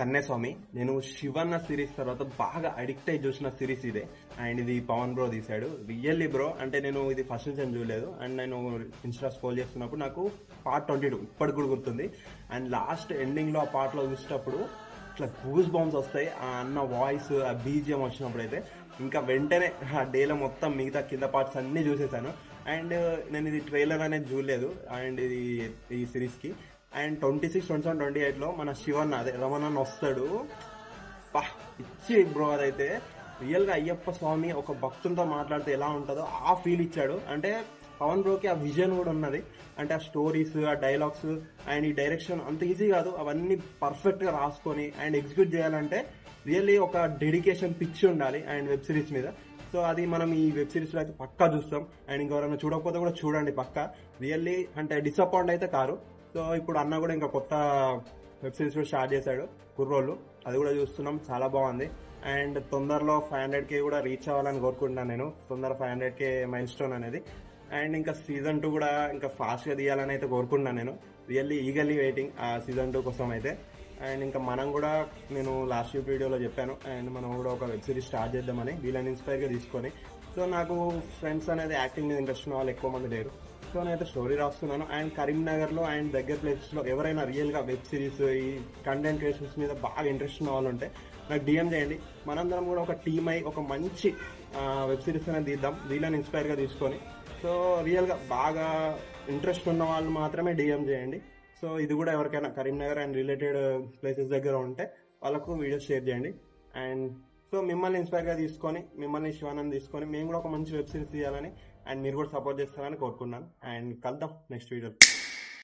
కన్యాస్వామి. నేను శివన్న సిరీస్ తర్వాత బాగా అడిక్ట్ అయి చూసిన సిరీస్ ఇదే. అండ్ ఇది పవన్ బ్రో తీశాడు. రియల్లీ బ్రో, అంటే నేను ఇది ఫస్ట్ నుంచి ఏం చూడలేదు. అండ్ నేను ఇన్స్టా స్క్రోల్ చేస్తున్నప్పుడు నాకు పార్ట్ 22 ఇప్పటికి కూడా గుర్తుంది. అండ్ లాస్ట్ ఎండింగ్ లో ఆ పార్ట్ లో చూసేటప్పుడు ఇట్లా గూస్ బాంబ్స్ వస్తాయి. ఆ అన్న వాయిస్, ఆ బీజిఎం వచ్చినప్పుడు అయితే ఇంకా వెంటనే ఆ డేలో మొత్తం మిగతా కింద పార్ట్స్ అన్ని చూసేసాను. అండ్ నేను ఇది ట్రైలర్ అనేది చూడలేదు అండ్ ఇది ఈ సిరీస్ కి. అండ్ 26, 27, 28లో మన శివన్న అదే రమణన్న వస్తాడు. పా ఇచ్చి బ్రో అదైతే రియల్ గా అయ్యప్ప స్వామి ఒక భక్తులతో మాట్లాడితే ఎలా ఉంటుందో ఆ ఫీల్ ఇచ్చాడు. అంటే పవన్ బ్రోకి ఆ విజన్ కూడా ఉన్నది. అంటే ఆ స్టోరీస్, ఆ డైలాగ్స్ అండ్ ఈ డైరెక్షన్ అంత ఈజీ కాదు. అవన్నీ పర్ఫెక్ట్ గా రాసుకొని అండ్ ఎగ్జిక్యూట్ చేయాలంటే రియల్లీ ఒక డెడికేషన్ పిచ్చి ఉండాలి అండ్ వెబ్ సిరీస్ మీద. సో అది మనం ఈ వెబ్ సిరీస్ లో అయితే పక్కా చూస్తాం. అండ్ ఇంకెవరైనా చూడకపోతే కూడా చూడండి పక్కా. రియల్లీ అంటే డిసప్పాయింట్ అయితే కారు. సో ఇప్పుడు అన్న కూడా ఇంకా కొత్త వెబ్ సిరీస్ కూడా స్టార్ట్ చేశాడు, కుర్రోళ్ళు. అది కూడా చూస్తున్నాం, చాలా బాగుంది. అండ్ తొందరలో 500K కూడా రీచ్ అవ్వాలని కోరుకుంటున్నాను నేను. తొందర 500K మైల్ స్టోన్ అనేది. అండ్ ఇంకా సీజన్ 2 కూడా ఇంకా ఫాస్ట్ గా తీయాలని అయితే కోరుకుంటున్నాను నేను. రియల్లీ ఈగల్లీ వెయిటింగ్ ఆ సీజన్ 2 కోసం అయితే. అండ్ ఇంకా మనం కూడా, నేను లాస్ట్ వీడియోలో చెప్పాను, అండ్ మనం కూడా ఒక వెబ్ సిరీస్ స్టార్ట్ చేద్దామని వీళ్ళని ఇన్స్పైర్ గా తీసుకొని. సో నాకు ఫ్రెండ్స్ అనేది యాక్టింగ్ మీద ఇంట్రెస్ట్ ఉన్న వాళ్ళు ఎక్కువ మంది లేరు. సో నేనైతే స్టోరీ రాస్తున్నాను. అండ్ కరీంనగర్ లో అండ్ దగ్గర ప్లేసెస్ లో ఎవరైనా రియల్ గా వెబ్ సిరీస్, ఈ కంటెంట్ క్రియేషన్స్ మీద బాగా ఇంట్రెస్ట్ ఉన్న వాళ్ళు ఉంటే నాకు డిఎం చేయండి. మనందరం కూడా ఒక టీమ్ అయి ఒక మంచి వెబ్ సిరీస్ అనేది తీద్దాం వీళ్ళని ఇన్స్పైర్ గా తీసుకొని. సో రియల్ గా బాగా ఇంట్రెస్ట్ ఉన్న వాళ్ళు మాత్రమే డిఎం చేయండి. సో ఇది కూడా ఎవరికైనా కరీంనగర్ అండ్ రిలేటెడ్ ప్లేసెస్ దగ్గర ఉంటే వాళ్ళకు వీడియోస్ షేర్ చేయండి. అండ్ సో మిమ్మల్ని ఇన్స్పైర్ గా తీసుకొని, మిమ్మల్ని శివానంద్ తీసుకొని మేము కూడా ఒక మంచి వెబ్ సిరీస్ తీయాలని అండ్ మీరు కూడా సపోర్ట్ చేస్తారని కోరుకున్నాను. అండ్ కలుద్దాం నెక్స్ట్ వీడియో.